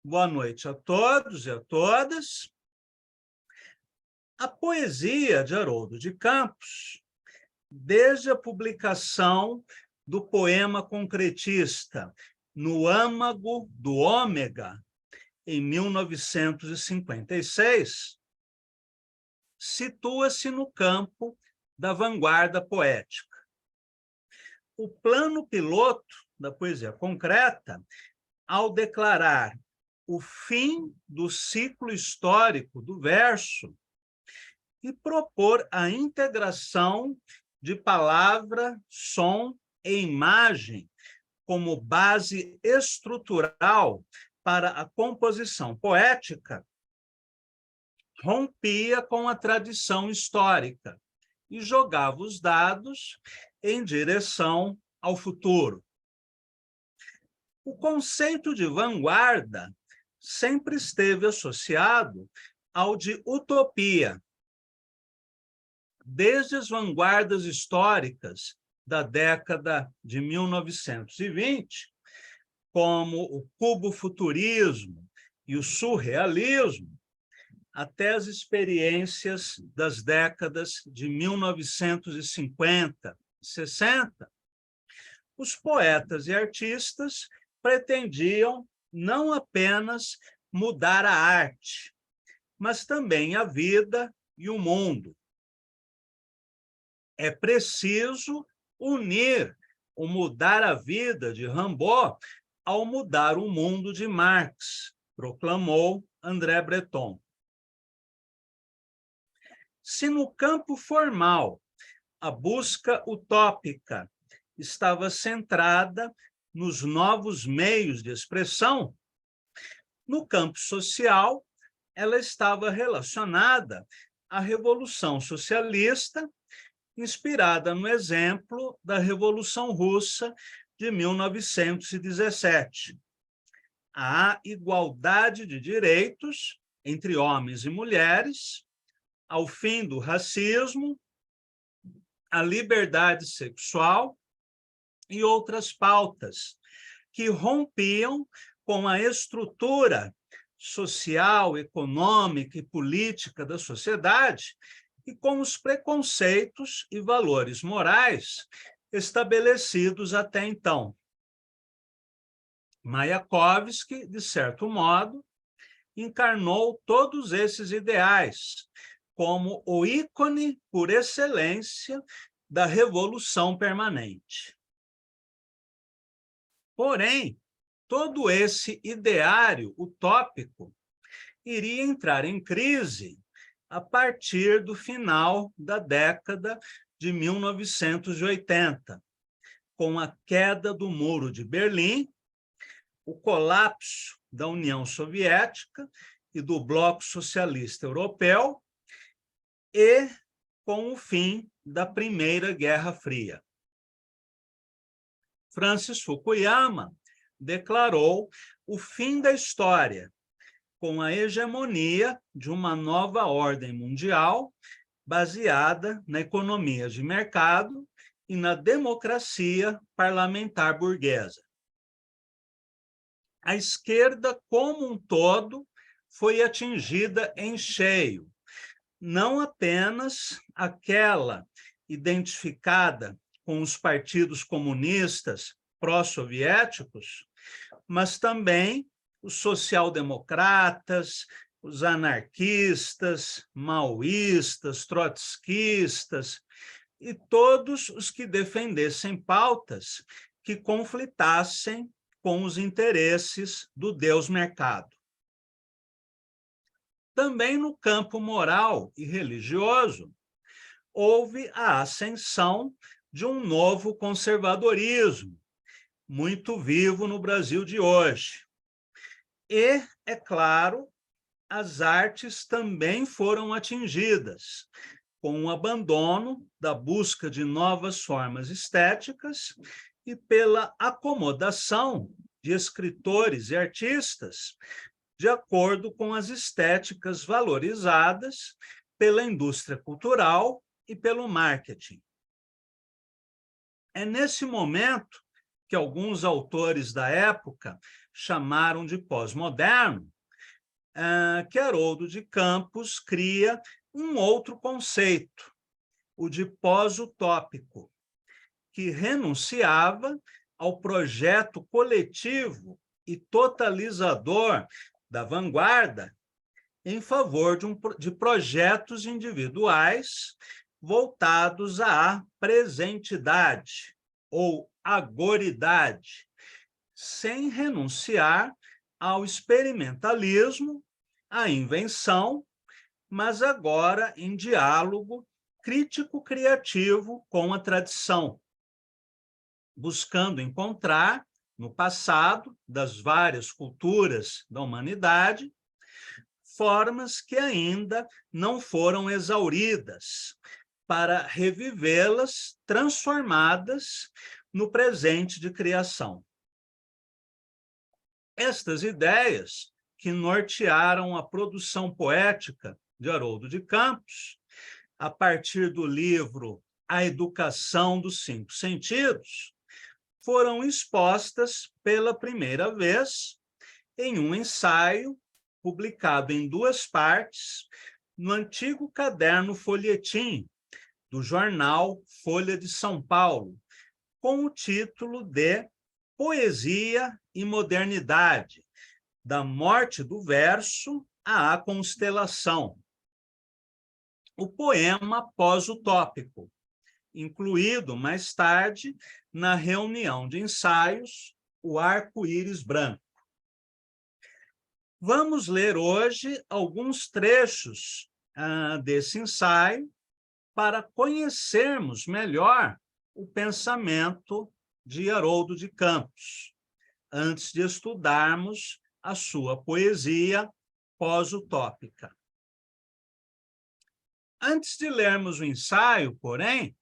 Boa noite a todos e a todas. A poesia de Haroldo de Campos, desde a publicação do poema concretista No Âmago do Ômega, em 1956, situa-se no campo da vanguarda poética. O plano piloto da poesia concreta, ao declarar o fim do ciclo histórico do verso e propor a integração de palavra, som e imagem como base estrutural para a composição poética, rompia com a tradição histórica e jogava os dados em direção ao futuro. O conceito de vanguarda sempre esteve associado ao de utopia. Desde as vanguardas históricas da década de 1920, como o cubofuturismo e o surrealismo, até as experiências das décadas de 1950 e 60, os poetas e artistas pretendiam não apenas mudar a arte, mas também a vida e o mundo. É preciso unir o mudar a vida de Rimbaud ao mudar o mundo de Marx, proclamou André Breton. Se no campo formal a busca utópica estava centrada nos novos meios de expressão, no campo social ela estava relacionada à Revolução Socialista, inspirada no exemplo da Revolução Russa de 1917. A igualdade de direitos entre homens e mulheres, ao fim do racismo, a liberdade sexual e outras pautas que rompiam com a estrutura social, econômica e política da sociedade e com os preconceitos e valores morais estabelecidos até então. Mayakovsky, de certo modo, encarnou todos esses ideais como o ícone por excelência da revolução permanente. Porém, todo esse ideário utópico iria entrar em crise a partir do final da década de 1980, com a queda do Muro de Berlim, o colapso da União Soviética e do Bloco Socialista Europeu e com o fim da Primeira Guerra Fria. Francis Fukuyama declarou o fim da história com a hegemonia de uma nova ordem mundial baseada na economia de mercado e na democracia parlamentar burguesa. A esquerda, como um todo, foi atingida em cheio, não apenas aquela identificada com os partidos comunistas pró-soviéticos, mas também os social-democratas, os anarquistas, maoístas, trotskistas e todos os que defendessem pautas que conflitassem com os interesses do Deus-mercado. Também no campo moral e religioso, houve a ascensão de um novo conservadorismo, muito vivo no Brasil de hoje. E, é claro, as artes também foram atingidas, com o abandono da busca de novas formas estéticas e pela acomodação de escritores e artistas de acordo com as estéticas valorizadas pela indústria cultural e pelo marketing. É nesse momento que alguns autores da época chamaram de pós-moderno, que Haroldo de Campos cria um outro conceito, o de pós-utópico, que renunciava ao projeto coletivo e totalizador da vanguarda em favor de projetos individuais voltados à presentidade ou agoridade, sem renunciar ao experimentalismo, à invenção, mas agora em diálogo crítico-criativo com a tradição, buscando encontrar, no passado, das várias culturas da humanidade, formas que ainda não foram exauridas, para revivê-las transformadas no presente de criação. Estas ideias que nortearam a produção poética de Haroldo de Campos, a partir do livro A Educação dos Cinco Sentidos, foram expostas pela primeira vez em um ensaio publicado em 2 partes no antigo caderno folhetim do jornal Folha de São Paulo, com o título de Poesia e Modernidade, da morte do verso à constelação. O poema pós-utópico, incluído mais tarde na reunião de ensaios O Arco-Íris Branco. Vamos ler hoje alguns trechos desse ensaio para conhecermos melhor o pensamento de Haroldo de Campos, antes de estudarmos a sua poesia pós-utópica. Antes de lermos o ensaio, porém,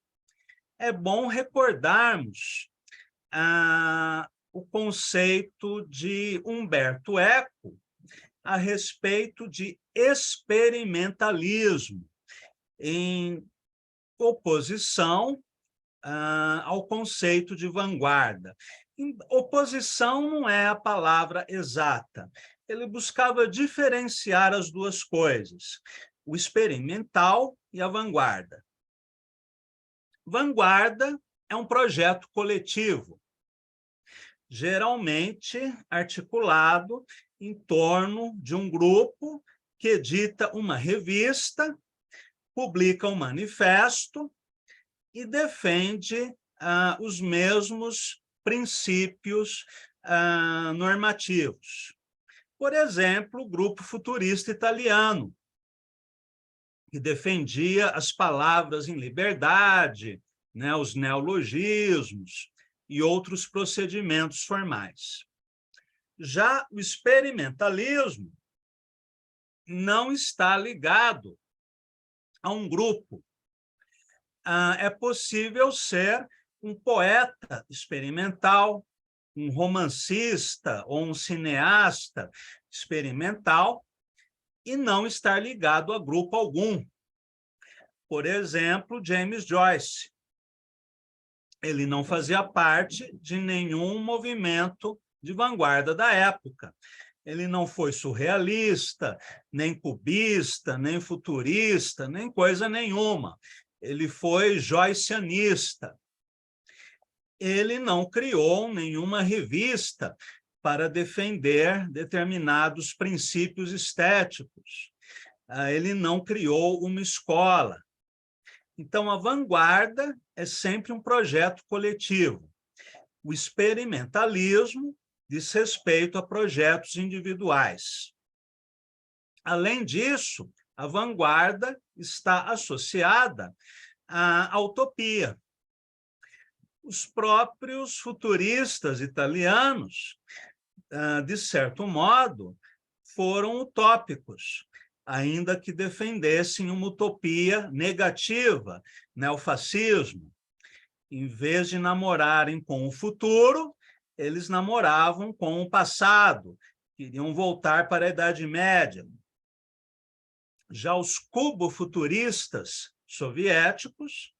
é bom recordarmos o conceito de Humberto Eco a respeito de experimentalismo, em oposição ao conceito de vanguarda. Oposição não é a palavra exata. Ele buscava diferenciar as duas coisas, o experimental e a vanguarda. Vanguarda é um projeto coletivo, geralmente articulado em torno de um grupo que edita uma revista, publica um manifesto e defende os mesmos princípios normativos. Por exemplo, o grupo futurista italiano, que defendia as palavras em liberdade, né, os neologismos e outros procedimentos formais. Já o experimentalismo não está ligado a um grupo. É possível ser um poeta experimental, um romancista ou um cineasta experimental e não estar ligado a grupo algum. Por exemplo, James Joyce. Ele não fazia parte de nenhum movimento de vanguarda da época. Ele não foi surrealista, nem cubista, nem futurista, nem coisa nenhuma. Ele foi joycianista. Ele não criou nenhuma revista para defender determinados princípios estéticos. Ele não criou uma escola. Então, a vanguarda é sempre um projeto coletivo. O experimentalismo diz respeito a projetos individuais. Além disso, a vanguarda está associada à utopia. Os próprios futuristas italianos, de certo modo, foram utópicos, ainda que defendessem uma utopia negativa, né, o fascismo. Em vez de namorarem com o futuro, eles namoravam com o passado, queriam voltar para a Idade Média. Já os cubofuturistas soviéticos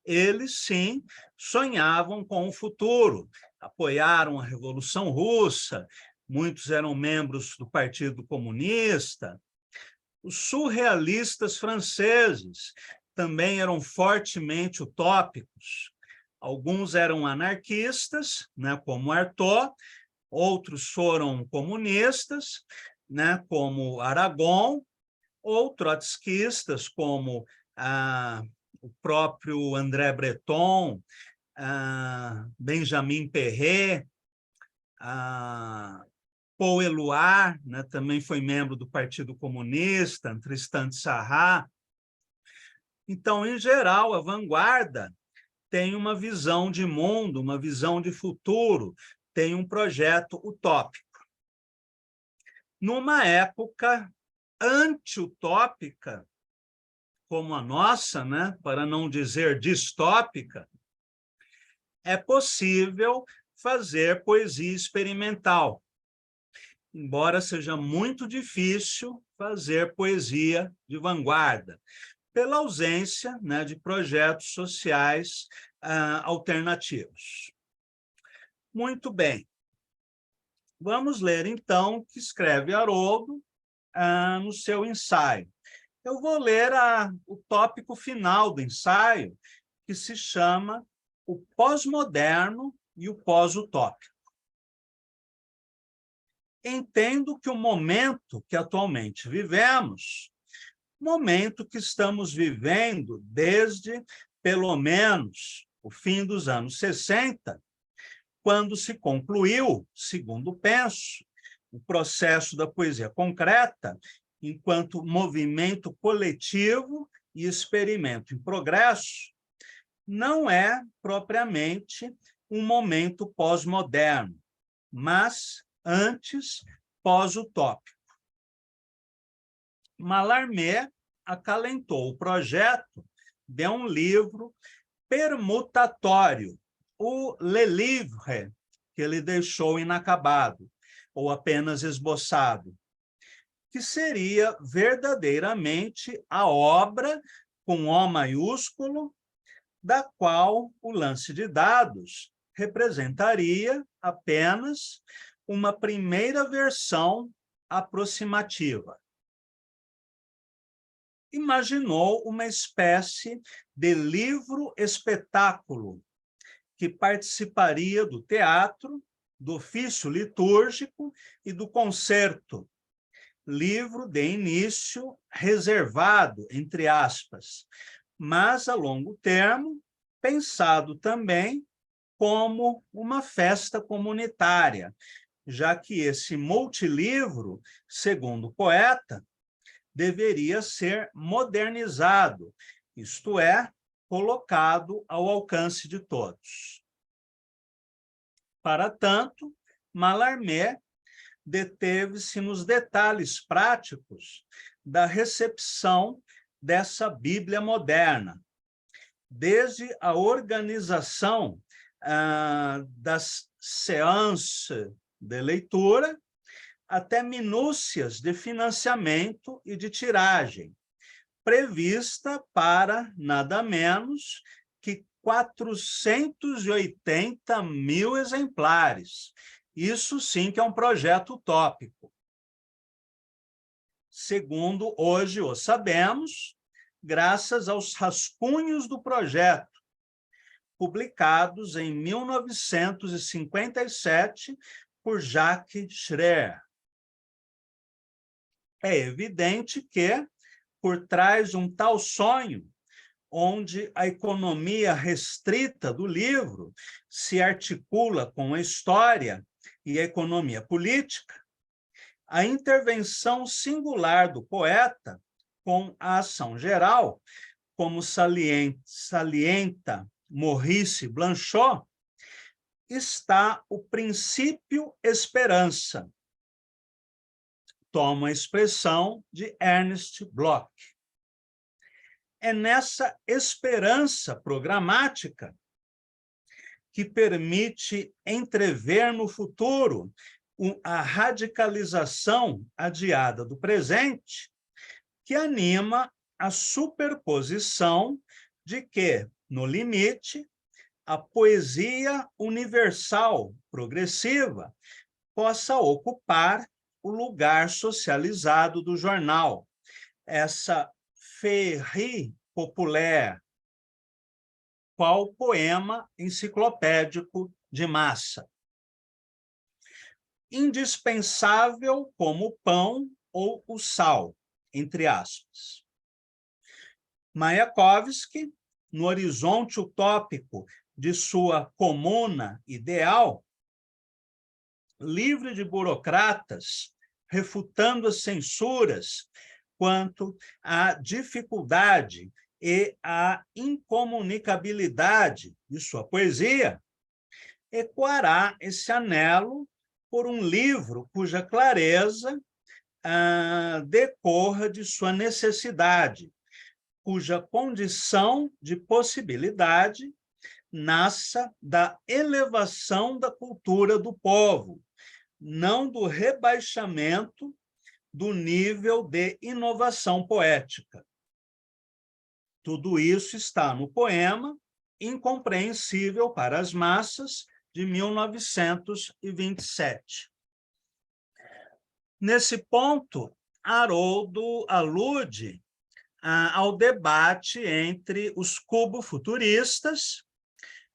eles sim sonhavam com o futuro, apoiaram a Revolução Russa, muitos eram membros do Partido Comunista. Os surrealistas franceses também eram fortemente utópicos. Alguns eram anarquistas, né, como Artaud, outros foram comunistas, né, como Aragon, ou trotskistas, como o próprio André Breton, Benjamin Péret, Paul Éluard, né, também foi membro do Partido Comunista, Tristan Tzara. Então, em geral, a vanguarda tem uma visão de mundo, uma visão de futuro, tem um projeto utópico. Numa época anti-utópica, como a nossa, né, para não dizer distópica, é possível fazer poesia experimental, embora seja muito difícil fazer poesia de vanguarda, pela ausência, né, de projetos sociais alternativos. Muito bem. Vamos ler, então, o que escreve Haroldo no seu ensaio. Eu vou ler o tópico final do ensaio, que se chama O Pós-Moderno e o Pós-Utópico. Entendo que o momento que atualmente vivemos, momento que estamos vivendo desde, pelo menos, o fim dos anos 60, quando se concluiu, segundo penso, o processo da poesia concreta, enquanto movimento coletivo e experimento em progresso, não é propriamente um momento pós-moderno, mas antes pós-utópico. Mallarmé acalentou o projeto de um livro permutatório, o Le Livre, que ele deixou inacabado, ou apenas esboçado, que seria verdadeiramente a obra, com O maiúsculo, da qual o lance de dados representaria apenas uma primeira versão aproximativa. Imaginou uma espécie de livro-espetáculo que participaria do teatro, do ofício litúrgico e do concerto. Livro de início reservado, entre aspas, mas a longo termo, pensado também como uma festa comunitária, já que esse multilivro, segundo o poeta, deveria ser modernizado, isto é, colocado ao alcance de todos. Para tanto, Mallarmé deteve-se nos detalhes práticos da recepção dessa Bíblia moderna, desde a organização das séances de leitura até minúcias de financiamento e de tiragem, prevista para nada menos que 480 mil exemplares. Isso sim que é um projeto utópico. Segundo hoje o sabemos, graças aos rascunhos do projeto, publicados em 1957 por Jacques Schreer. É evidente que, por trás de um tal sonho, onde a economia restrita do livro se articula com a história e a economia política, a intervenção singular do poeta com a ação geral, como salienta Maurice Blanchot, está o princípio esperança. Toma a expressão de Ernst Bloch. É nessa esperança programática que permite entrever no futuro a radicalização adiada do presente, que anima a superposição de que, No limite, a poesia universal progressiva possa ocupar o lugar socializado do jornal, essa féerie populaire, qual poema enciclopédico de massa. Indispensável como o pão ou o sal, entre aspas. Mayakovsky, no horizonte utópico de sua comuna ideal, livre de burocratas, refutando as censuras quanto à dificuldade e à incomunicabilidade de sua poesia, ecoará esse anelo por um livro cuja clareza decorra de sua necessidade, cuja condição de possibilidade nasça da elevação da cultura do povo, não do rebaixamento do nível de inovação poética. Tudo isso está no poema Incompreensível para as Massas, de 1927. Nesse ponto, Haroldo alude ao debate entre os cubo-futuristas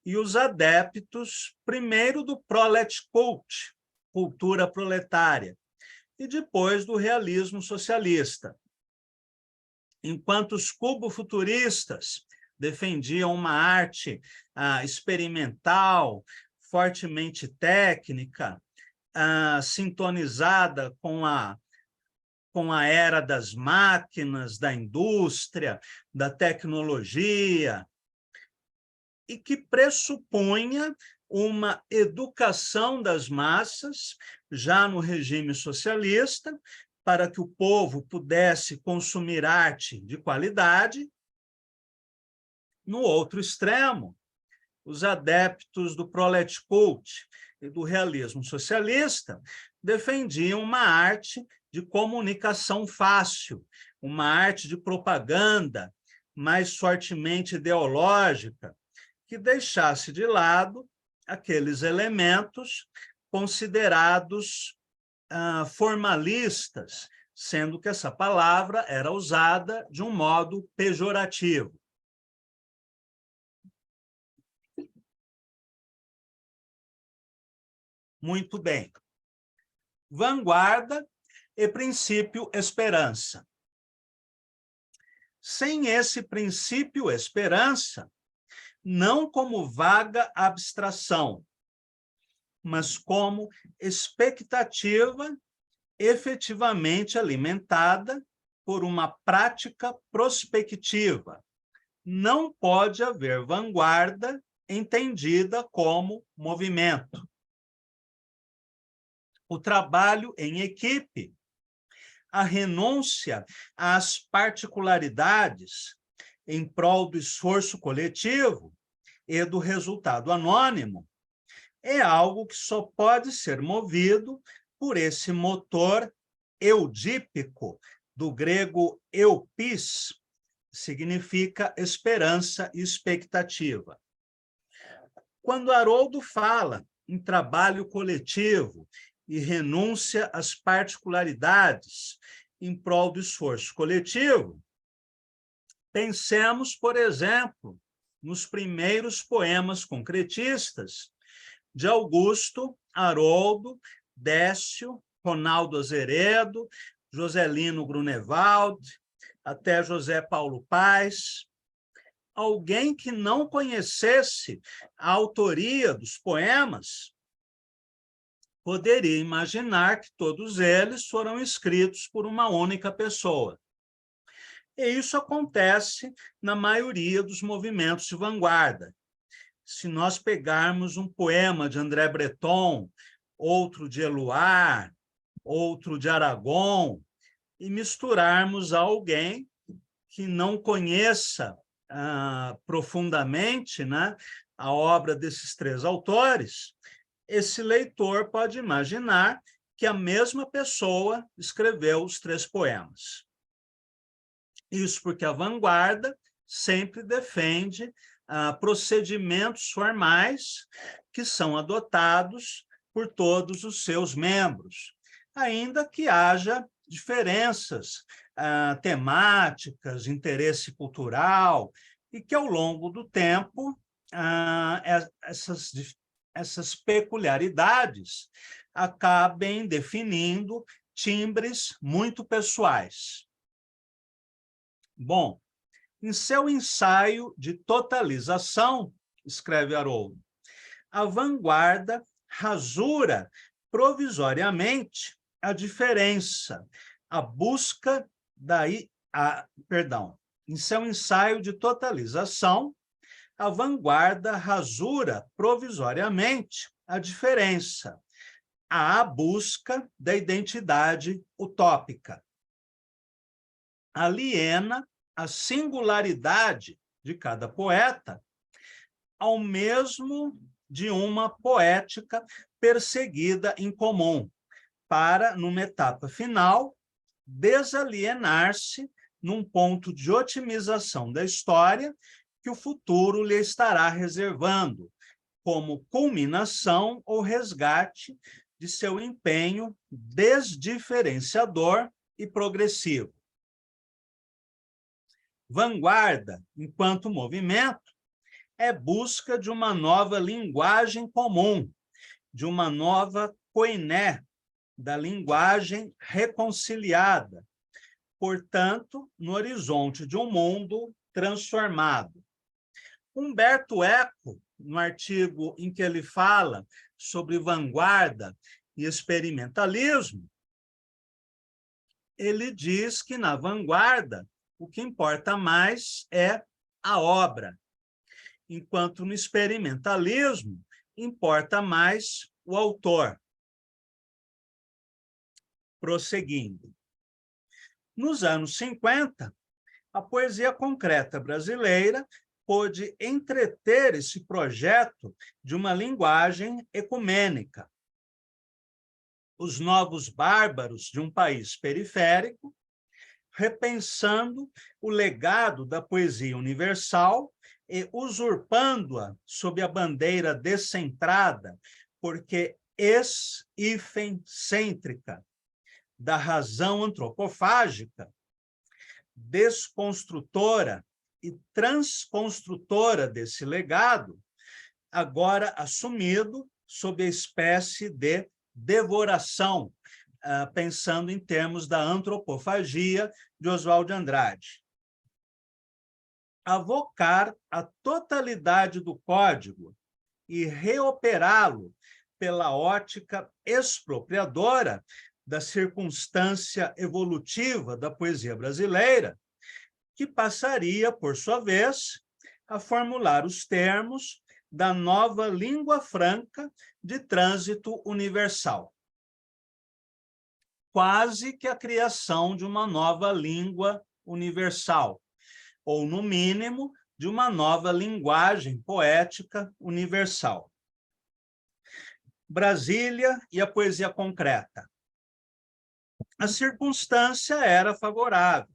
e os adeptos, primeiro do prolet cult, cultura proletária, e depois do realismo socialista. Enquanto os cubo-futuristas defendiam uma arte experimental, fortemente técnica, sintonizada com a era das máquinas, da indústria, da tecnologia, e que pressupunha uma educação das massas, já no regime socialista, para que o povo pudesse consumir arte de qualidade. No outro extremo, os adeptos do prolet cult e do realismo socialista defendiam uma arte de comunicação fácil, uma arte de propaganda mais fortemente ideológica, que deixasse de lado aqueles elementos considerados formalistas, sendo que essa palavra era usada de um modo pejorativo. Muito bem. Vanguarda e princípio esperança. Sem esse princípio esperança, não como vaga abstração, mas como expectativa efetivamente alimentada por uma prática prospectiva. Não pode haver vanguarda entendida como movimento. O trabalho em equipe, a renúncia às particularidades em prol do esforço coletivo e do resultado anônimo, é algo que só pode ser movido por esse motor eudípico, do grego eupis, significa esperança e expectativa. Quando Haroldo fala em trabalho coletivo e renúncia às particularidades em prol do esforço coletivo, pensemos, por exemplo, nos primeiros poemas concretistas de Augusto, Haroldo, Décio, Ronaldo Azeredo, Joselino Grunewald, até José Paulo Paes. Alguém que não conhecesse a autoria dos poemas poderia imaginar que todos eles foram escritos por uma única pessoa. E isso acontece na maioria dos movimentos de vanguarda. Se nós pegarmos um poema de André Breton, outro de Éluard, outro de Aragon, e misturarmos a alguém que não conheça profundamente, né, a obra desses três autores, esse leitor pode imaginar que a mesma pessoa escreveu os três poemas. Isso porque a vanguarda sempre defende procedimentos formais que são adotados por todos os seus membros, ainda que haja diferenças temáticas, interesse cultural, e que, ao longo do tempo, essas peculiaridades acabem definindo timbres muito pessoais. Bom, em seu ensaio de totalização, escreve Haroldo, a vanguarda rasura provisoriamente a diferença, a busca em seu ensaio de totalização, a vanguarda rasura provisoriamente a diferença, a busca da identidade utópica. Aliena a singularidade de cada poeta ao mesmo de uma poética perseguida em comum, para, numa etapa final, desalienar-se num ponto de otimização da história que o futuro lhe estará reservando, como culminação ou resgate de seu empenho desdiferenciador e progressivo. Vanguarda, enquanto movimento, é busca de uma nova linguagem comum, de uma nova koiné, da linguagem reconciliada, portanto, no horizonte de um mundo transformado. Humberto Eco, no artigo em que ele fala sobre vanguarda e experimentalismo, ele diz que, na vanguarda, o que importa mais é a obra, enquanto no experimentalismo importa mais o autor. Prosseguindo. Nos anos 50, a poesia concreta brasileira pôde entreter esse projeto de uma linguagem ecumênica. Os novos bárbaros de um país periférico, repensando o legado da poesia universal e usurpando-a sob a bandeira descentrada, porque ex-hífen-cêntrica, da razão antropofágica, desconstrutora e transconstrutora desse legado, agora assumido sob a espécie de devoração, pensando em termos da antropofagia de Oswald de Andrade. Avocar a totalidade do código e reoperá-lo pela ótica expropriadora da circunstância evolutiva da poesia brasileira, que passaria, por sua vez, a formular os termos da nova língua franca de trânsito universal. Quase que a criação de uma nova língua universal, ou, no mínimo, de uma nova linguagem poética universal. Brasília e a poesia concreta. A circunstância era favorável.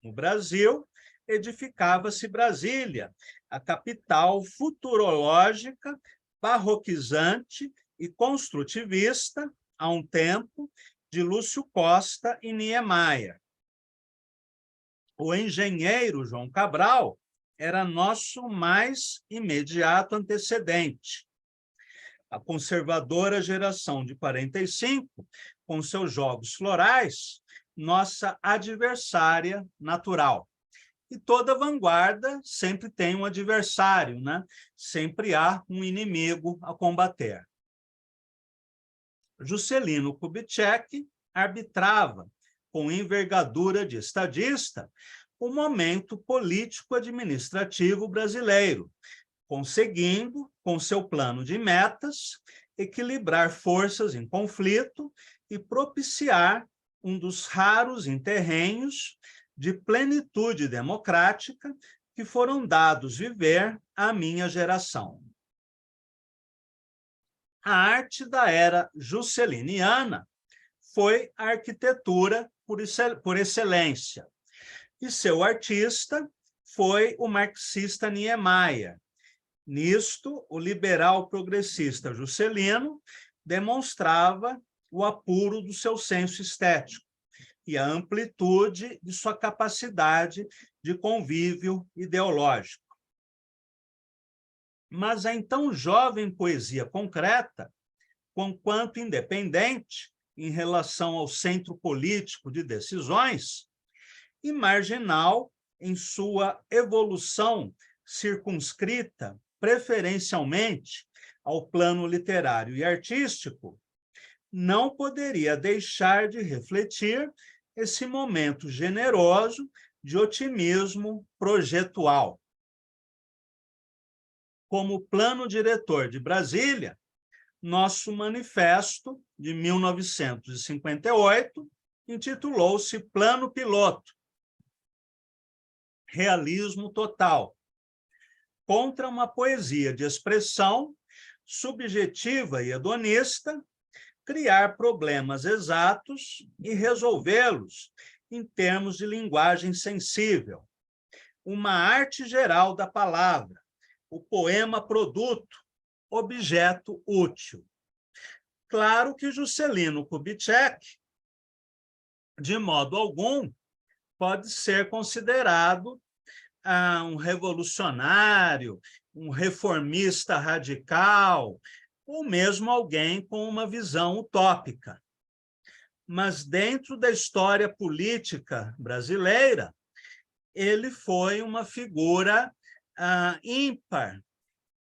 No Brasil, edificava-se Brasília, a capital futurológica, barroquizante e construtivista, há um tempo, de Lúcio Costa e Niemeyer. O engenheiro João Cabral era nosso mais imediato antecedente. A conservadora geração de 45, com seus jogos florais, nossa adversária natural. E toda vanguarda sempre tem um adversário, né? Sempre há um inimigo a combater. Juscelino Kubitschek arbitrava, com envergadura de estadista, o momento político-administrativo brasileiro, conseguindo, com seu plano de metas, equilibrar forças em conflito e propiciar um dos raros interrenhos de plenitude democrática que foram dados viver à minha geração. A arte da era jusceliniana foi a arquitetura por excelência, e seu artista foi o marxista Niemeyer. Nisto, o liberal progressista Juscelino demonstrava o apuro do seu senso estético e a amplitude de sua capacidade de convívio ideológico. Mas a então jovem poesia concreta, conquanto independente em relação ao centro político de decisões, e marginal em sua evolução circunscrita preferencialmente ao plano literário e artístico, não poderia deixar de refletir esse momento generoso de otimismo projetual. Como plano diretor de Brasília, nosso manifesto de 1958 intitulou-se Plano Piloto, Realismo Total, contra uma poesia de expressão subjetiva e hedonista, criar problemas exatos e resolvê-los em termos de linguagem sensível. Uma arte geral da palavra, o poema produto, objeto útil. Claro que Juscelino Kubitschek, de modo algum, pode ser considerado um revolucionário, um reformista radical, ou mesmo alguém com uma visão utópica. Mas dentro da história política brasileira, ele foi uma figura ímpar,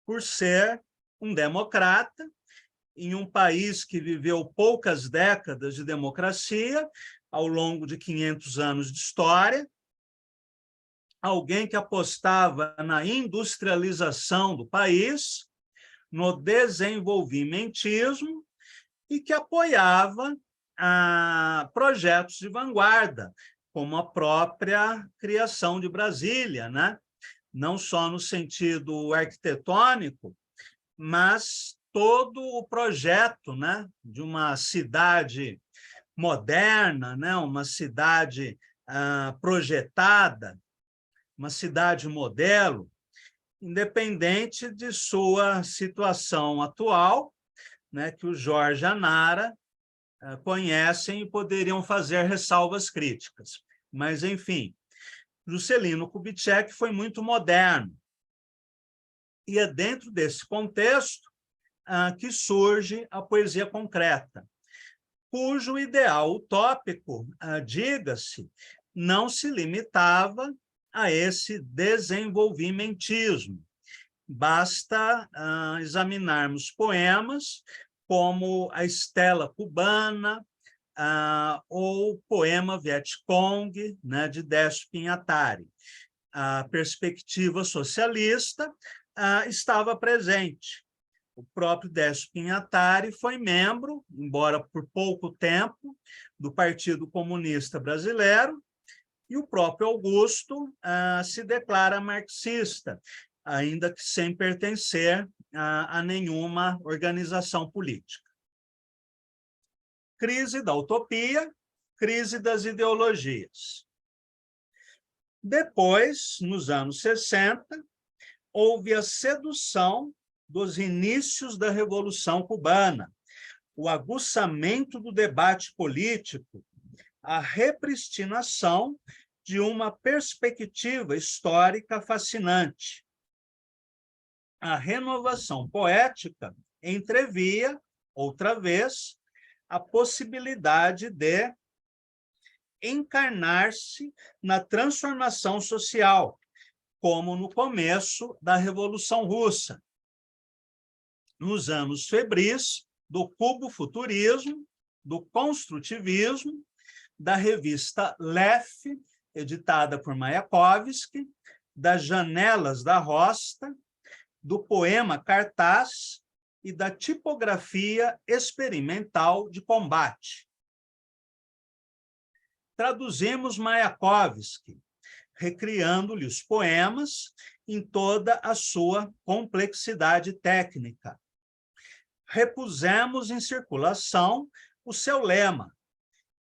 por ser um democrata, em um país que viveu poucas décadas de democracia, ao longo de 500 anos de história, alguém que apostava na industrialização do país, no desenvolvimentismo, e que apoiava projetos de vanguarda, como a própria criação de Brasília, né? Não só no sentido arquitetônico, mas todo o projeto, né, de uma cidade moderna, né, uma cidade projetada, uma cidade modelo, independente de sua situação atual, né, que o Jorge Anara conhecem e poderiam fazer ressalvas críticas. Mas, enfim, Juscelino Kubitschek foi muito moderno. E é dentro desse contexto que surge a poesia concreta, cujo ideal utópico, diga-se, não se limitava a esse desenvolvimentismo. Basta examinarmos poemas como a Estela Cubana ou o poema Vietcong, né, de Décio Pinhatari. A perspectiva socialista estava presente. O próprio Décio Pinhatari foi membro, embora por pouco tempo, do Partido Comunista Brasileiro, e o próprio Augusto se declara marxista, ainda que sem pertencer a nenhuma organização política. Crise da utopia, crise das ideologias. Depois, nos anos 60, houve a sedução dos inícios da Revolução Cubana, o aguçamento do debate político, a repristinação de uma perspectiva histórica fascinante. A renovação poética entrevia, outra vez, a possibilidade de encarnar-se na transformação social, como no começo da Revolução Russa, nos anos febris do cubo-futurismo, do construtivismo, da revista Lef, editada por Mayakovsky, das Janelas da Rosta, do poema Cartaz e da tipografia experimental de combate. Traduzimos Mayakovsky, recriando-lhe os poemas em toda a sua complexidade técnica. Repusemos em circulação o seu lema: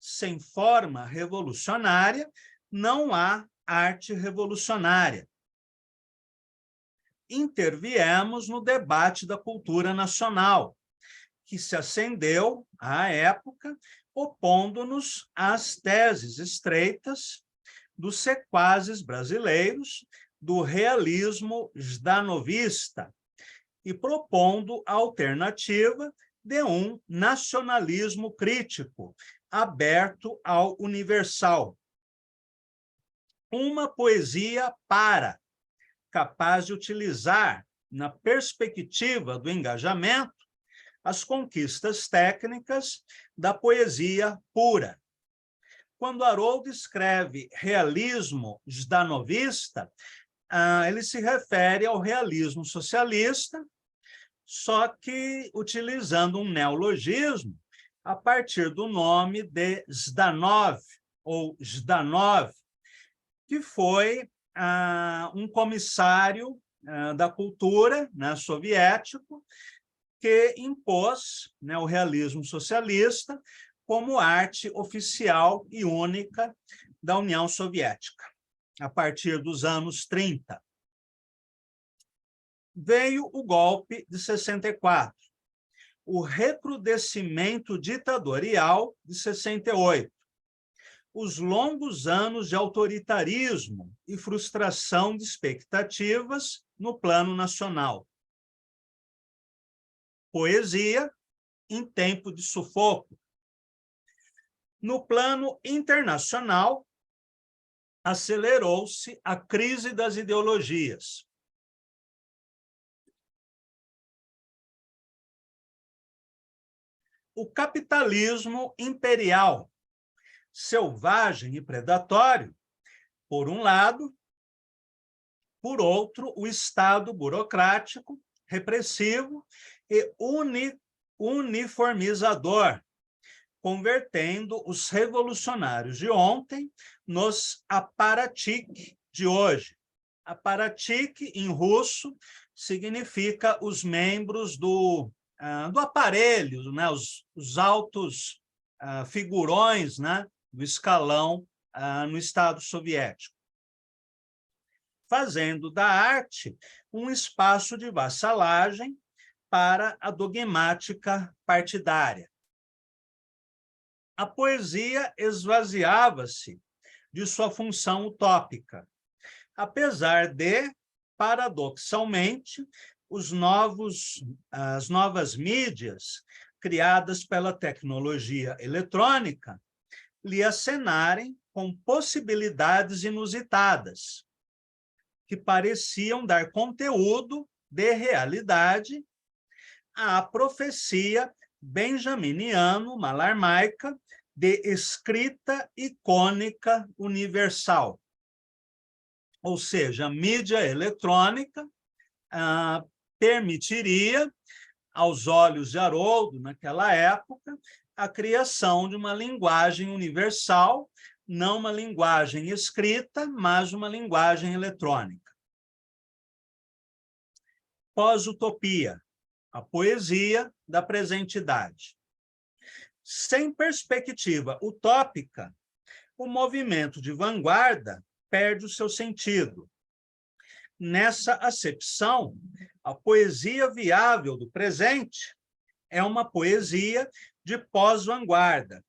sem forma revolucionária, não há arte revolucionária. interviemos no debate da cultura nacional, que se acendeu, à época, opondo-nos às teses estreitas dos sequazes brasileiros do realismo jdanovista e propondo a alternativa de um nacionalismo crítico, aberto ao universal. Uma poesia capaz de utilizar, na perspectiva do engajamento, as conquistas técnicas da poesia pura. Quando Haroldo escreve realismo jdanovista, ele se refere ao realismo socialista, só que utilizando um neologismo a partir do nome de Zdanov, ou Zdanov, que foi um comissário da cultura, né, soviético, que impôs, né, o realismo socialista como arte oficial e única da União Soviética, a partir dos anos 30. Veio o golpe de 64, o recrudescimento ditatorial de 68, os longos anos de autoritarismo e frustração de expectativas no plano nacional. Poesia em tempo de sufoco. No plano internacional, acelerou-se a crise das ideologias. O capitalismo imperial, selvagem e predatório, por um lado, por outro, o Estado burocrático, repressivo e uniformizador, convertendo os revolucionários de ontem nos aparatik de hoje. Aparatik, em russo, significa os membros do aparelho, né? Os altos figurões, né? Do escalão no Estado soviético, fazendo da arte um espaço de vassalagem para a dogmática partidária. A poesia esvaziava-se de sua função utópica, apesar de, paradoxalmente, as novas mídias criadas pela tecnologia eletrônica lhe acenarem com possibilidades inusitadas, que pareciam dar conteúdo de realidade à profecia benjaminiano-malarmaica de escrita icônica universal. Ou seja, a mídia eletrônica permitiria, aos olhos de Haroldo, naquela época, a criação de uma linguagem universal, não uma linguagem escrita, mas uma linguagem eletrônica. Pós-utopia, a poesia da presentidade. Sem perspectiva utópica, o movimento de vanguarda perde o seu sentido. Nessa acepção, a poesia viável do presente é uma poesia de pós-vanguarda,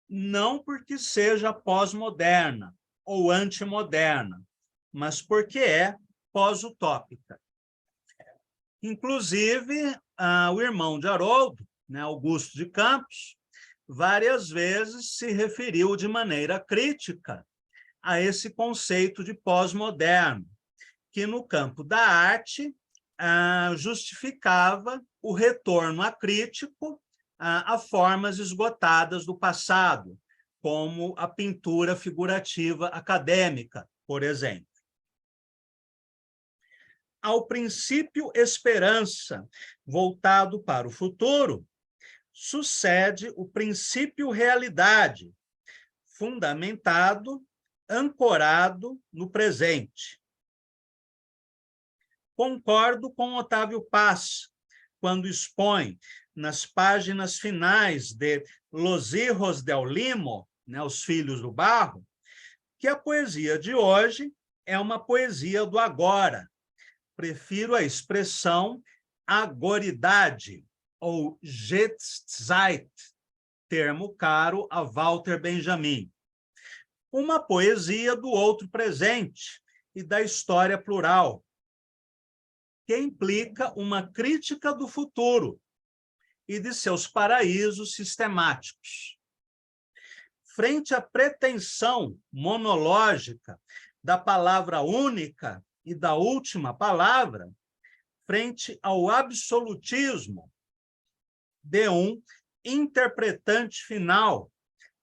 não porque seja pós-moderna ou antimoderna, mas porque é pós-utópica. Inclusive, o irmão de Haroldo, né, Augusto de Campos, várias vezes se referiu de maneira crítica a esse conceito de pós-moderno, que no campo da arte justificava o retorno acrítico a formas esgotadas do passado, como a pintura figurativa acadêmica, por exemplo. Ao princípio esperança, voltado para o futuro, sucede o princípio realidade, fundamentado, ancorado no presente. Concordo com Otávio Paz, quando expõe, nas páginas finais de Los Hijos del Limo, né, Os Filhos do Barro, que a poesia de hoje é uma poesia do agora, prefiro a expressão agoridade, ou Jetztzeit, termo caro a Walter Benjamin. Uma poesia do outro presente e da história plural, que implica uma crítica do futuro e de seus paraísos sistemáticos. Frente à pretensão monológica da palavra única e da última palavra, frente ao absolutismo de um interpretante final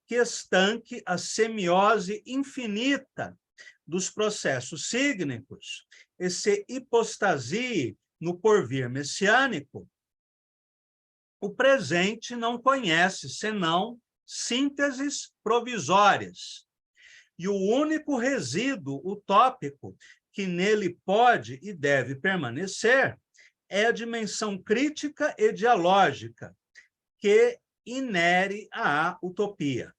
que estanque a semiose infinita dos processos sígnicos e se hipostasie no porvir messiânico, o presente não conhece senão sínteses provisórias, e o único resíduo utópico que nele pode e deve permanecer é a dimensão crítica e dialógica que inere à utopia.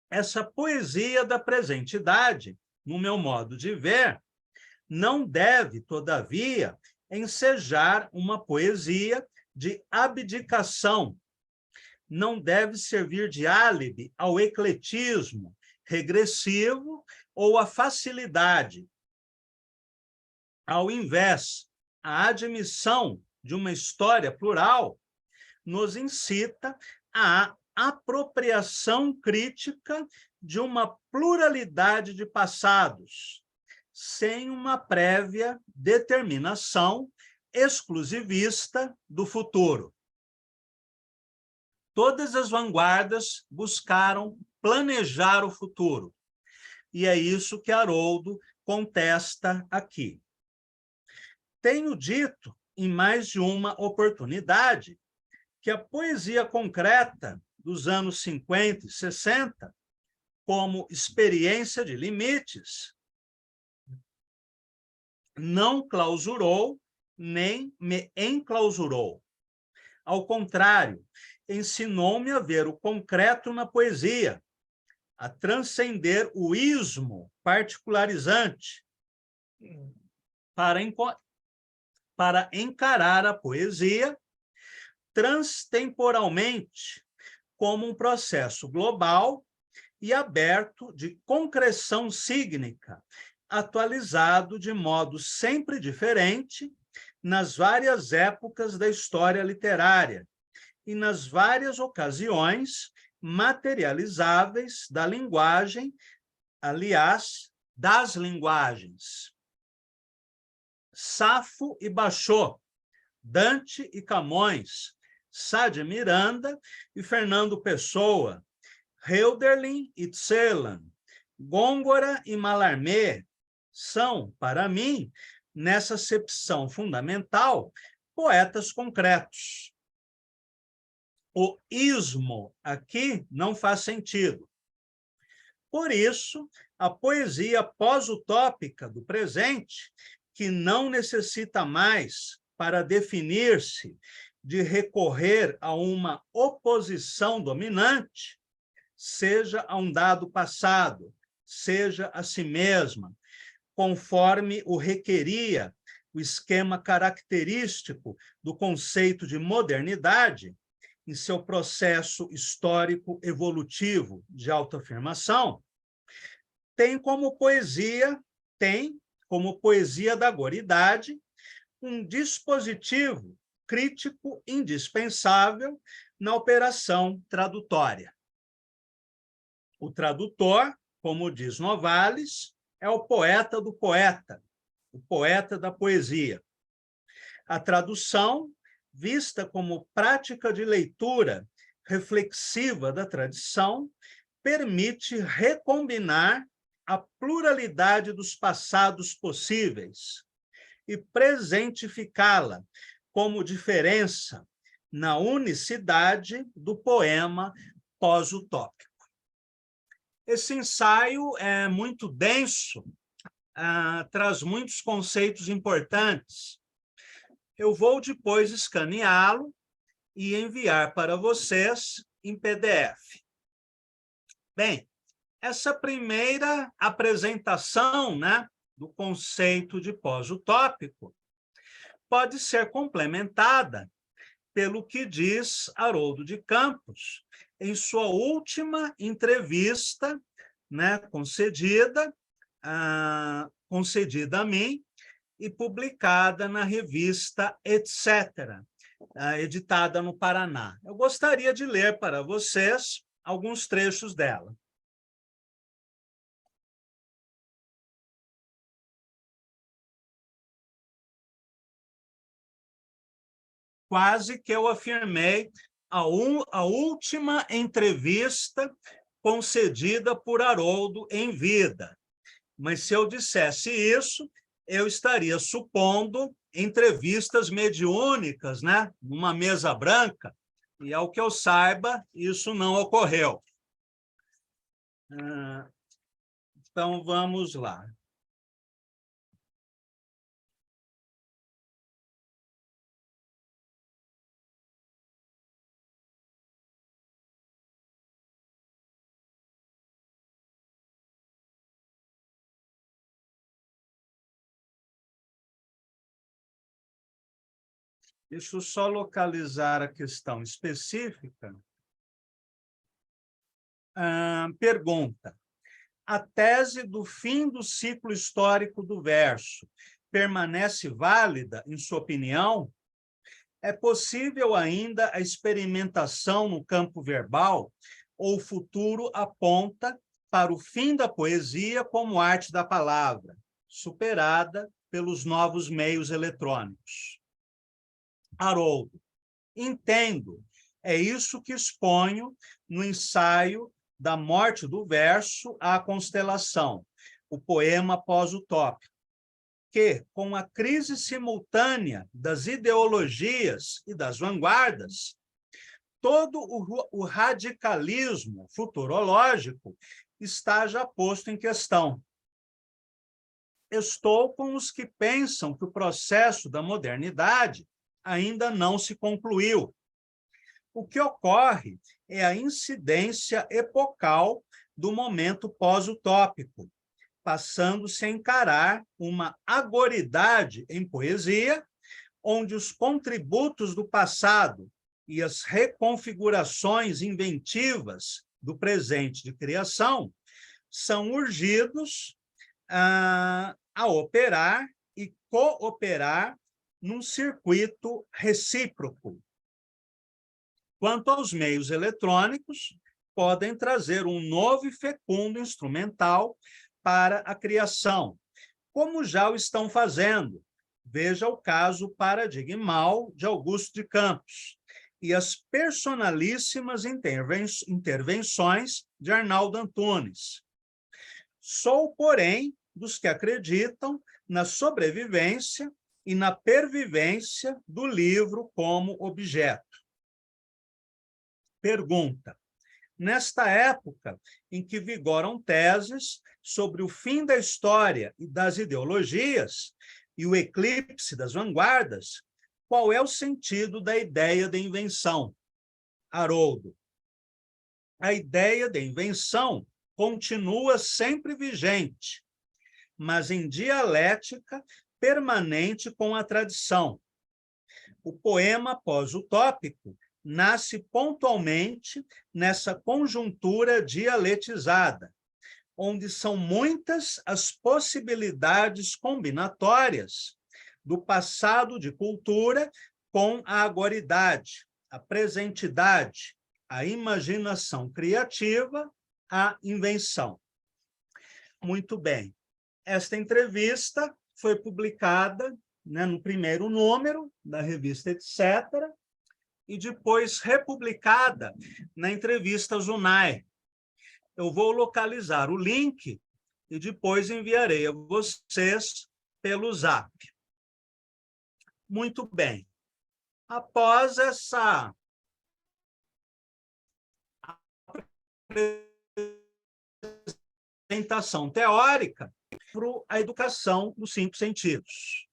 Essa poesia da presente idade, no meu modo de ver, não deve, todavia, ensejar uma poesia de abdicação, não deve servir de álibi ao ecletismo regressivo ou à facilidade. Ao invés, a admissão de uma história plural nos incita à apropriação crítica de uma pluralidade de passados, sem uma prévia determinação exclusivista do futuro. Todas as vanguardas buscaram planejar o futuro, e é isso que Haroldo contesta aqui. Tenho dito, em mais de uma oportunidade, que a poesia concreta dos anos 50 e 60, como experiência de limites, não clausurou nem me enclausurou. Ao contrário, ensinou-me a ver o concreto na poesia, a transcender o ismo particularizante, para encarar a poesia transtemporalmente como um processo global e aberto de concreção sígnica, atualizado de modo sempre diferente nas várias épocas da história literária e nas várias ocasiões materializáveis da linguagem, aliás, das linguagens. Safo e Bachot, Dante e Camões, Sá de Miranda e Fernando Pessoa, Hölderlin e Celan, Góngora e Mallarmé são, para mim, nessa acepção fundamental, poetas concretos. O ismo aqui não faz sentido. Por isso, a poesia pós-utópica do presente, que não necessita mais, para definir-se, de recorrer a uma oposição dominante, seja a um dado passado, seja a si mesma, conforme o requeria o esquema característico do conceito de modernidade, em seu processo histórico evolutivo de autoafirmação, tem como poesia da agoridade um dispositivo crítico indispensável na operação tradutória. O tradutor, como diz Novalis, é o poeta do poeta, o poeta da poesia. A tradução, vista como prática de leitura reflexiva da tradição, permite recombinar a pluralidade dos passados possíveis e presentificá-la como diferença na unicidade do poema pós-utópico. Esse ensaio é muito denso, traz muitos conceitos importantes. Eu vou depois escaneá-lo e enviar para vocês em PDF. Bem, essa primeira apresentação, né, do conceito de pós-utópico pode ser complementada pelo que diz Haroldo de Campos em sua última entrevista, né, concedida a mim e publicada na revista Etc., editada no Paraná. Eu gostaria de ler para vocês alguns trechos dela. Quase que eu afirmei a última entrevista concedida por Haroldo em vida. Mas se eu dissesse isso, eu estaria supondo entrevistas mediúnicas, né? Numa mesa branca, e ao que eu saiba, isso não ocorreu. Então, vamos lá. Deixa eu só localizar a questão específica. Pergunta: a tese do fim do ciclo histórico do verso permanece válida, em sua opinião? É possível ainda a experimentação no campo verbal ou o futuro aponta para o fim da poesia como arte da palavra, superada pelos novos meios eletrônicos? Haroldo: entendo. É isso que exponho no ensaio da morte do verso à constelação, o poema pós-utópico, que, com a crise simultânea das ideologias e das vanguardas, todo o radicalismo futurológico está já posto em questão. Estou com os que pensam que o processo da modernidade ainda não se concluiu. O que ocorre é a incidência epocal do momento pós-utópico, passando-se a encarar uma agoridade em poesia, onde os contributos do passado e as reconfigurações inventivas do presente de criação são urgidos a operar e cooperar num circuito recíproco. Quanto aos meios eletrônicos, podem trazer um novo e fecundo instrumental para a criação, como já o estão fazendo. Veja o caso paradigmal de Augusto de Campos e as personalíssimas intervenções de Arnaldo Antunes. Sou, porém, dos que acreditam na sobrevivência e na pervivência do livro como objeto. Pergunta: nesta época em que vigoram teses sobre o fim da história e das ideologias e o eclipse das vanguardas, qual é o sentido da ideia de invenção? Haroldo: a ideia de invenção continua sempre vigente, mas em dialética permanente com a tradição. O poema pós-utópico nasce pontualmente nessa conjuntura dialetizada, onde são muitas as possibilidades combinatórias do passado de cultura com a agoridade, a presentidade, a imaginação criativa, a invenção. Muito bem. Esta entrevista foi publicada, né, no primeiro número da revista Etc., e depois republicada na entrevista Zunai. Eu vou localizar o link e depois enviarei a vocês pelo Zap. Muito bem. Após essa apresentação teórica, para a educação dos 5 sentidos.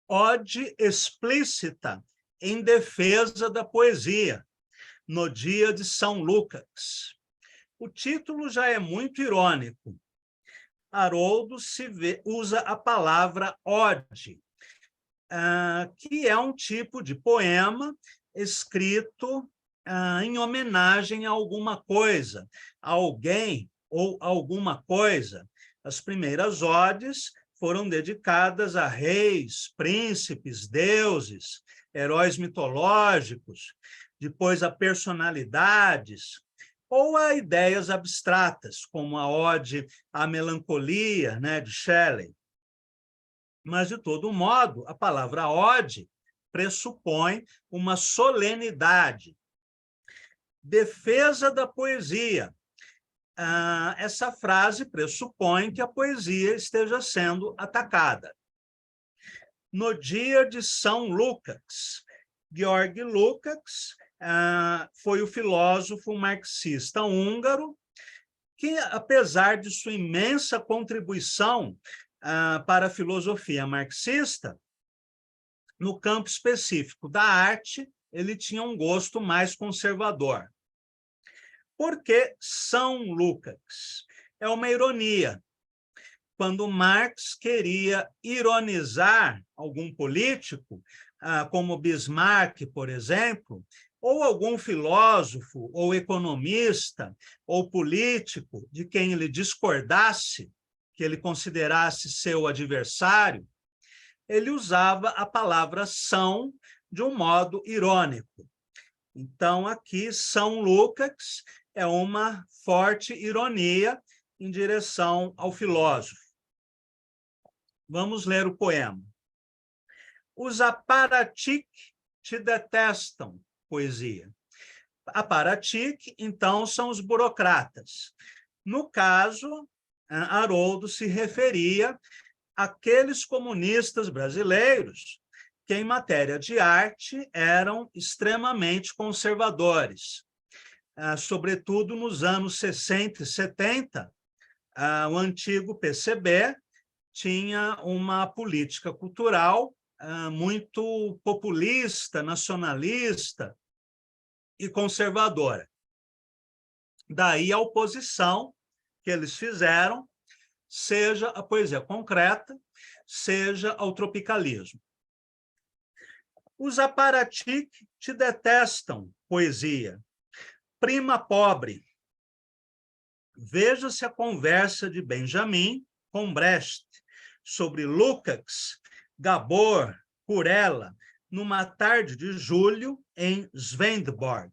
Ode explícita em defesa da poesia, no dia de São Lucas. O título já é muito irônico. Haroldo usa a palavra ode, que é um tipo de poema escrito em homenagem a alguma coisa, a alguém ou alguma coisa. As primeiras odes foram dedicadas a reis, príncipes, deuses, heróis mitológicos, depois a personalidades, ou a ideias abstratas, como a ode à melancolia, né, de Shelley. Mas, de todo modo, a palavra ode pressupõe uma solenidade. Defesa da poesia. Essa frase pressupõe que a poesia esteja sendo atacada. No dia de São Lucas, Georg Lukács foi o filósofo marxista húngaro que, apesar de sua imensa contribuição para a filosofia marxista, no campo específico da arte, ele tinha um gosto mais conservador. Por que São Lucas? É uma ironia. Quando Marx queria ironizar algum político, como Bismarck, por exemplo, ou algum filósofo, ou economista, ou político de quem ele discordasse, que ele considerasse seu adversário, ele usava a palavra são de um modo irônico. Então, aqui, São Lucas é uma forte ironia em direção ao filósofo. Vamos ler o poema. Os aparatic te detestam, poesia. Aparatic, então, são os burocratas. No caso, Haroldo se referia àqueles comunistas brasileiros que, em matéria de arte, eram extremamente conservadores. Sobretudo nos anos 60 e 70, o antigo PCB tinha uma política cultural muito populista, nacionalista e conservadora. Daí a oposição que eles fizeram, seja a poesia concreta, seja ao tropicalismo. Os aparatic te detestam, poesia. Prima pobre. Veja-se a conversa de Benjamin com Brecht sobre Lukács, Gabor, Kurella, numa tarde de julho em Svendborg.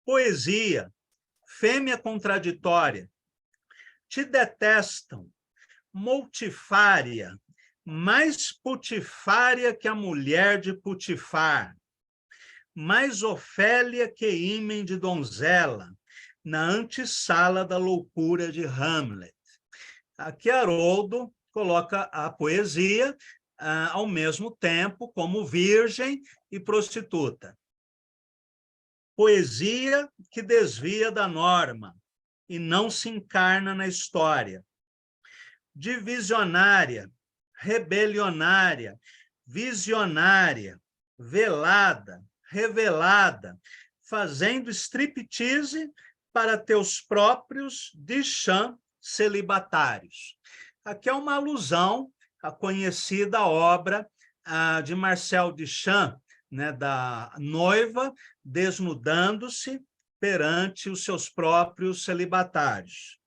Poesia, fêmea contraditória. Te detestam, multifária, mais putifária que a mulher de Putifar, mais Ofélia que ímen de donzela, na antessala da loucura de Hamlet. Aqui Haroldo coloca a poesia ao mesmo tempo como virgem e prostituta. Poesia que desvia da norma e não se encarna na história. Divisionária, rebelionária, visionária, velada, revelada, fazendo striptease para teus próprios Duchamp celibatários. Aqui é uma alusão à conhecida obra de Marcel Duchamp, né, da noiva desnudando-se perante os seus próprios celibatários.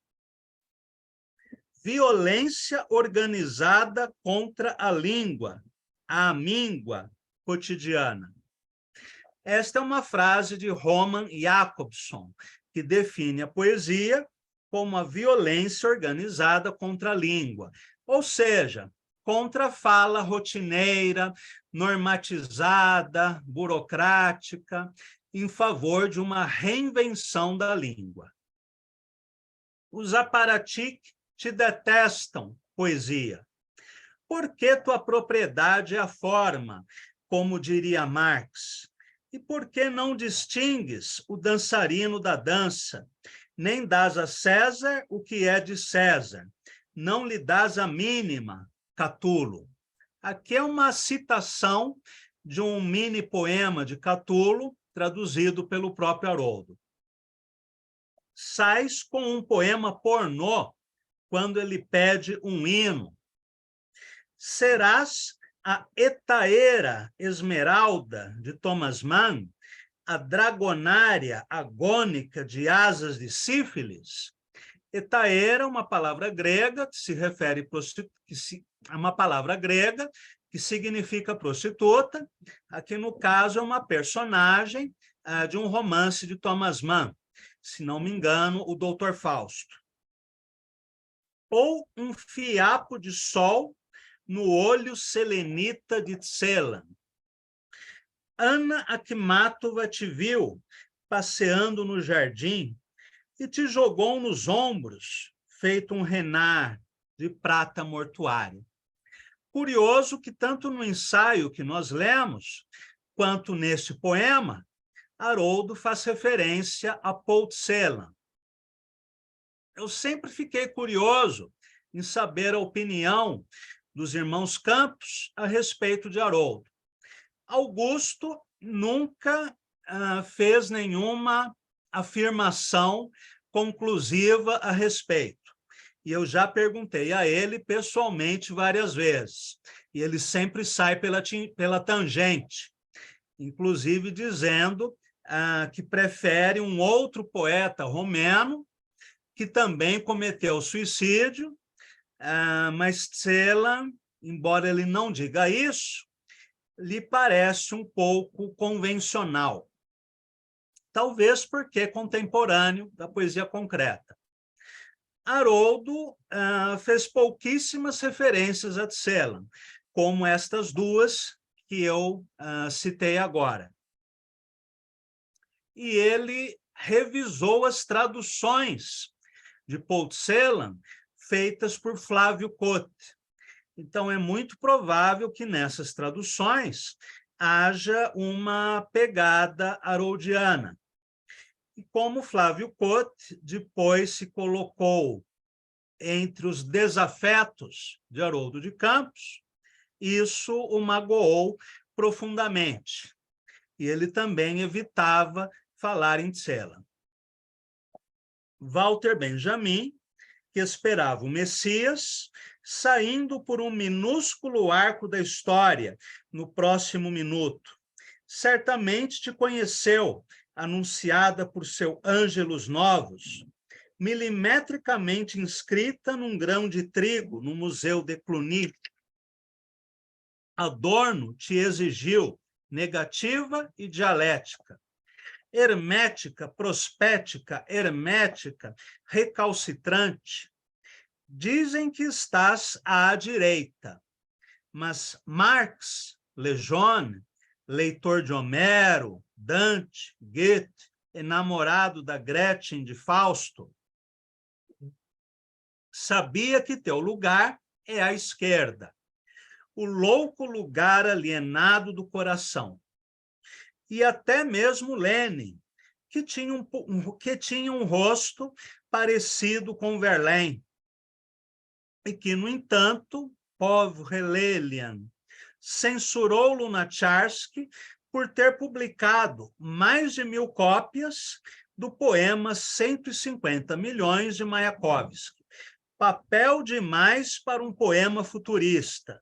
Violência organizada contra a língua, a míngua cotidiana. Esta é uma frase de Roman Jakobson, que define a poesia como a violência organizada contra a língua, ou seja, contra a fala rotineira, normatizada, burocrática, em favor de uma reinvenção da língua. Os aparatic te detestam, poesia. Porque tua propriedade é a forma, como diria Marx? E por que não distingues o dançarino da dança? Nem dás a César o que é de César. Não lhe dás a mínima, Catulo. Aqui é uma citação de um mini poema de Catulo, traduzido pelo próprio Haroldo. Sais com um poema pornô quando ele pede um hino. Serás a Etaera Esmeralda, de Thomas Mann, a dragonária agônica de asas de sífilis? Etaera é uma palavra grega que se refere a uma palavra grega que significa prostituta. Aqui, no caso, é uma personagem de um romance de Thomas Mann, se não me engano, o Doutor Fausto. Ou um fiapo de sol no olho selenita de Tselan. Ana Akhmatova te viu passeando no jardim e te jogou nos ombros, feito um renar de prata mortuária. Curioso que tanto no ensaio que nós lemos, quanto neste poema, Haroldo faz referência a Paul Celan. Eu sempre fiquei curioso em saber a opinião dos irmãos Campos a respeito de Haroldo. Augusto nunca fez nenhuma afirmação conclusiva a respeito. E eu já perguntei a ele pessoalmente várias vezes. E ele sempre sai pela tangente, inclusive dizendo que prefere um outro poeta romeno que também cometeu suicídio, mas Celan, embora ele não diga isso, lhe parece um pouco convencional. Talvez porque é contemporâneo da poesia concreta. Haroldo fez pouquíssimas referências a Celan, como estas duas que eu citei agora. E ele revisou as traduções de Paul Celan feitas por Flávio Cotte. Então, é muito provável que nessas traduções haja uma pegada haroldiana. E como Flávio Cotte depois se colocou entre os desafetos de Haroldo de Campos, isso o magoou profundamente. E ele também evitava falar em Celan. Walter Benjamin, que esperava o Messias, saindo por um minúsculo arco da história no próximo minuto. Certamente te conheceu, anunciada por seu Ângelus Novos, milimetricamente inscrita num grão de trigo no Museu de Cluny. Adorno te exigiu negativa e dialética, hermética, prospética, hermética, recalcitrante. Dizem que estás à direita, mas Marx, Lejeune, leitor de Homero, Dante, Goethe, enamorado da Gretchen de Fausto, sabia que teu lugar é à esquerda, o louco lugar alienado do coração. E até mesmo Lenin, que tinha um rosto parecido com Verlaine, e que, no entanto, pobre Lelian, censurou Lunacharsky por ter publicado mais de 1000 cópias do poema 150 milhões de Mayakovsky. Papel demais para um poema futurista.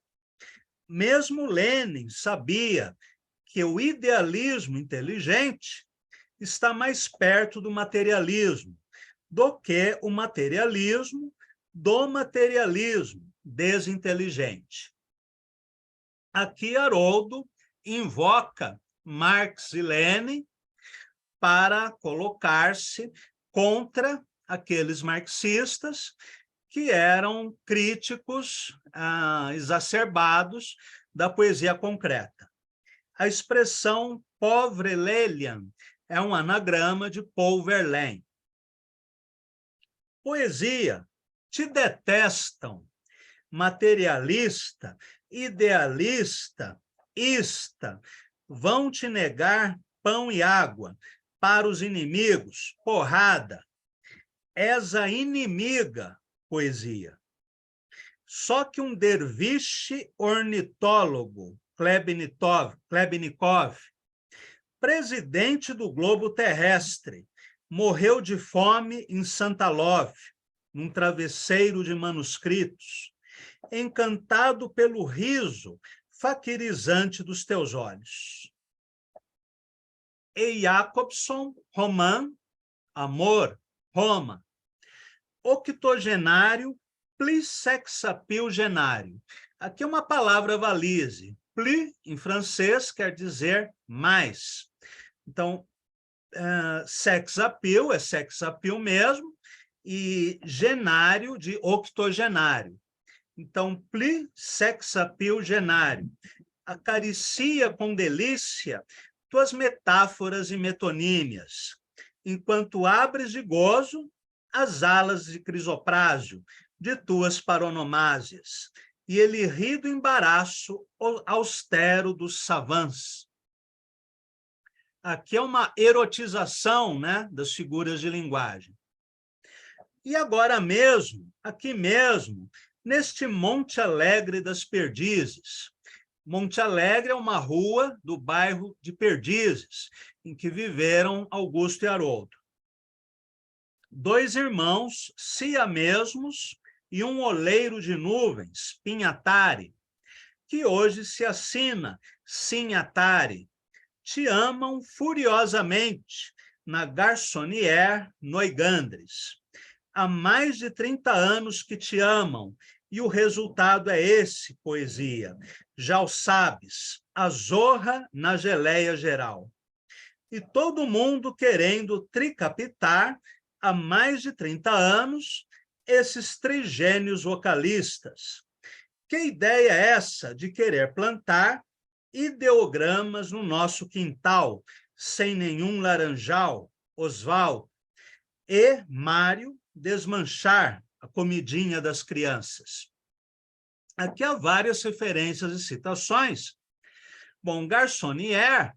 Mesmo Lenin sabia que o idealismo inteligente está mais perto do materialismo do que o materialismo do materialismo desinteligente. Aqui Haroldo invoca Marx e Lenin para colocar-se contra aqueles marxistas que eram críticos exacerbados da poesia concreta. A expressão pauvre Lelian é um anagrama de Paul Verlaine. Poesia, te detestam, materialista, idealista, ista, vão te negar pão e água, para os inimigos, porrada. És a inimiga, poesia. Só que um derviche ornitólogo, Klebnikov, presidente do globo terrestre, morreu de fome em Santa Love, num travesseiro de manuscritos, encantado pelo riso faquirizante dos teus olhos. E. Jacobson, Roman, Amor, Roma. Octogenário, plissexapilgenário. Aqui é uma palavra valise. Pli, em francês, quer dizer mais. Então, sex appeal é sex appeal mesmo, e genário de octogenário. Então, pli sex appeal genário. Acaricia com delícia tuas metáforas e metonímias, enquanto abres de gozo as alas de crisoprágio de tuas paronomásias, e ele ri do embaraço austero dos savants. Aqui é uma erotização, né, das figuras de linguagem. E agora mesmo, aqui mesmo, neste Monte Alegre das Perdizes. Monte Alegre é uma rua do bairro de Perdizes, em que viveram Augusto e Haroldo. Dois irmãos siamesmos e um oleiro de nuvens, Pinhatari, que hoje se assina Sinhatari, te amam furiosamente na Garçonnière Noigandres. Há mais de 30 anos que te amam, e o resultado é esse, poesia. Já o sabes, a zorra na geleia geral. E todo mundo querendo tricapitar, há mais de 30 anos, esses trigênios vocalistas. Que ideia é essa de querer plantar ideogramas no nosso quintal, sem nenhum laranjal, Oswaldo, e Mário desmanchar a comidinha das crianças? Aqui há várias referências e citações. Bom, Garçonnière,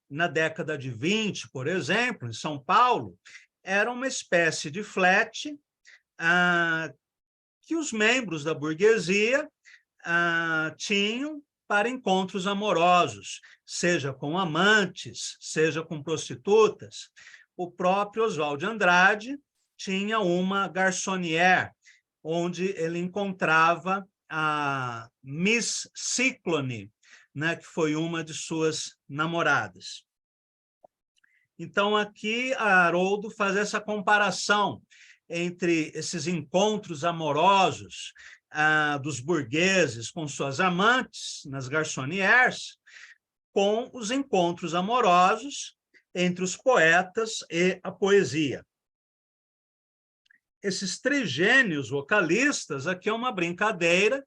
na década de 20, por exemplo, em São Paulo, era uma espécie de flat que os membros da burguesia tinham para encontros amorosos, seja com amantes, seja com prostitutas. O próprio Oswald de Andrade tinha uma garçonnière, onde ele encontrava a Miss Ciclone, né, que foi uma de suas namoradas. Então, aqui, Haroldo faz essa comparação entre esses encontros amorosos dos burgueses com suas amantes, nas garçonnières, com os encontros amorosos entre os poetas e a poesia. Esses trigênios vocalistas, aqui é uma brincadeira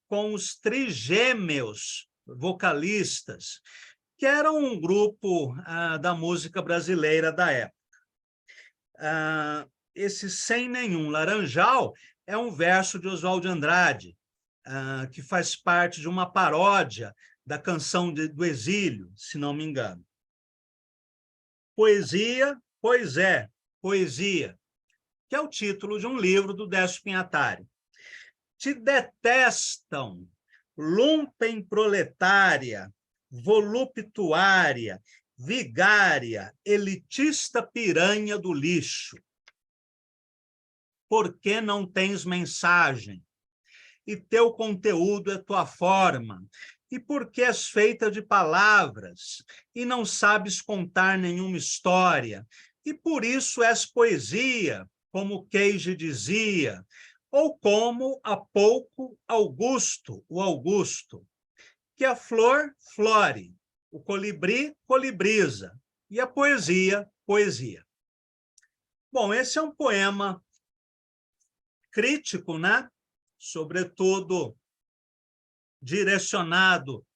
com os trigêmeos vocalistas, que eram um grupo da música brasileira da época. Esse Sem Nenhum Laranjal é um verso de Oswald de Andrade, que faz parte de uma paródia da canção do exílio, se não me engano. Poesia, pois é, poesia, que é o título de um livro do Décio Pinhatari. Te detestam, lumpen proletária, voluptuária, vigária, elitista piranha do lixo. Por que não tens mensagem? E teu conteúdo é tua forma. E por que és feita de palavras? E não sabes contar nenhuma história? E por isso és poesia, como Queijo dizia, ou como há pouco Augusto, o Augusto, que a flor flore, o colibri colibriza, e a poesia, poesia. Bom, esse é um poema crítico, né? Sobretudo direcionado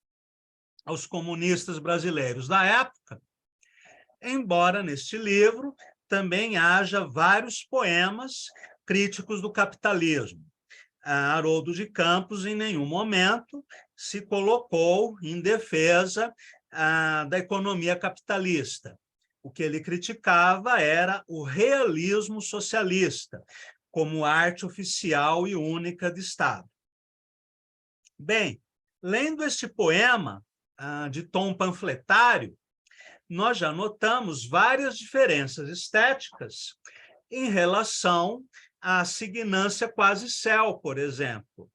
aos comunistas brasileiros da época, embora neste livro também haja vários poemas críticos do capitalismo. Haroldo de Campos, em nenhum momento, se colocou em defesa da economia capitalista. O que ele criticava era o realismo socialista, como arte oficial e única de Estado. Bem, lendo este poema, de tom panfletário, nós já notamos várias diferenças estéticas em relação à signância quasi-cel, por exemplo.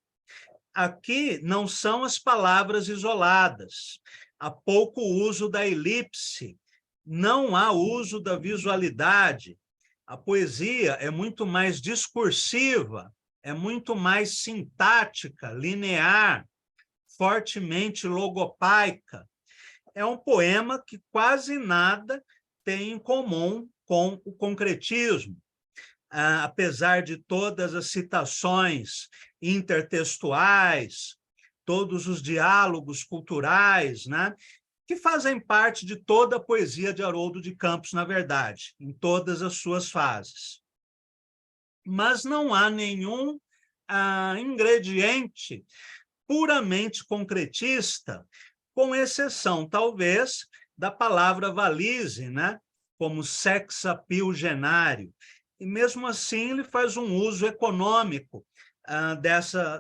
Aqui não são as palavras isoladas, há pouco uso da elipse, não há uso da visualidade. A poesia é muito mais discursiva, é muito mais sintática, linear, fortemente logopaica. É um poema que quase nada tem em comum com o concretismo. Apesar de todas as citações intertextuais, todos os diálogos culturais, né, que fazem parte de toda a poesia de Haroldo de Campos, na verdade, em todas as suas fases. Mas não há nenhum ingrediente puramente concretista, com exceção, talvez, da palavra valise, né, como sex appeal genário. E, mesmo assim, ele faz um uso econômico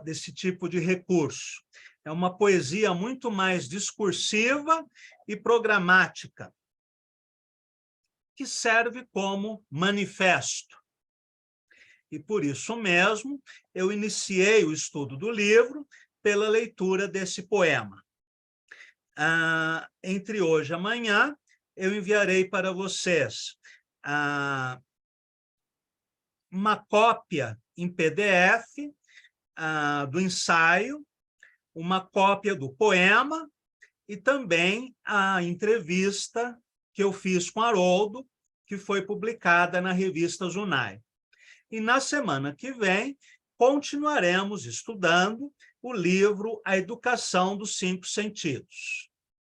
desse tipo de recurso. É uma poesia muito mais discursiva e programática, que serve como manifesto. E, por isso mesmo, eu iniciei o estudo do livro pela leitura desse poema. Entre hoje e amanhã, eu enviarei para vocês uma cópia em PDF do ensaio, uma cópia do poema e também a entrevista que eu fiz com Haroldo, que foi publicada na revista Zunai. E na semana que vem, continuaremos estudando o livro A Educação dos Cinco Sentidos.